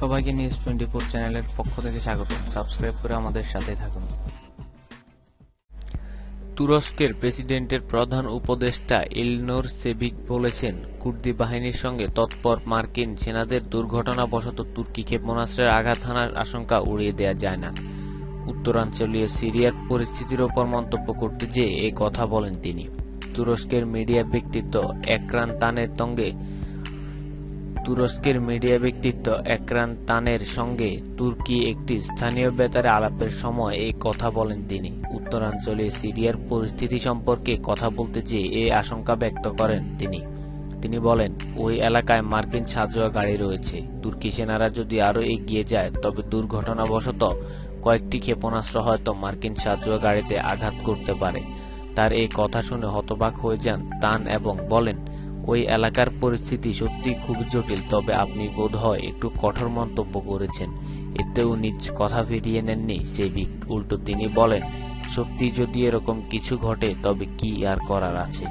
সবাইকে নিউজ 24 চ্যানেলের পক্ষ থেকে স্বাগত। সাবস্ক্রাইব করে আমাদের সাথে থাকুন। তুরস্কের প্রেসিডেন্টের প্রধান উপদেষ্টা ইলনোর সেভিক বলেছেন, কুর্দি বাহিনীর সঙ্গে তৎপর মার্কিন সেনাদের দুর্ঘটনাবশত তুর্কি ক্ষেপণাস্ত্রের আঘাত হানার আশঙ্কা উড়িয়ে দেওয়া যায় না। উত্তরাঞ্চলীয় সিরিয়ার পরিস্থিতির ওপর মন্তব্য করতে যেয়ে এই কথা বলেন তিনি। তুরস্কের মিডিয়া ব্যক্তিত্ব একরান তানের সঙ্গে তুর্কি একটি স্থানীয় বেতারে আলাপের সময় এই কথা বলেন তিনি। উত্তরাঞ্চলে সিরিয়ার পরিস্থিতি সম্পর্কে কথা বলতে যেয়ে এই আশঙ্কা ব্যক্ত করেন তিনি বলেন, ওই এলাকায় মার্কিন সাঁজোয়া গাড়ি রয়েছে। তুর্কি সেনারা যদি আরও এগিয়ে যায় তবে দুর্ঘটনাবশত কয়েকটি ক্ষেপণাস্ত্র হয়তো মার্কিন সাঁজোয়া গাড়িতে আঘাত করতে পারে। তার এই কথা শুনে হতবাক হয়ে যান তান এবং বলেন, ওই এলাকার পরিস্থিতি সত্যি খুব জটিল, তবে আপনি বোধহয় একটু কঠোর মন্তব্য করেছেন। এতেও নিজ কথা ফিরিয়ে নেননি সেভিক। উল্টো তিনি বলেন, সত্যি যদি এরকম কিছু ঘটে তবে কি আর করার আছে।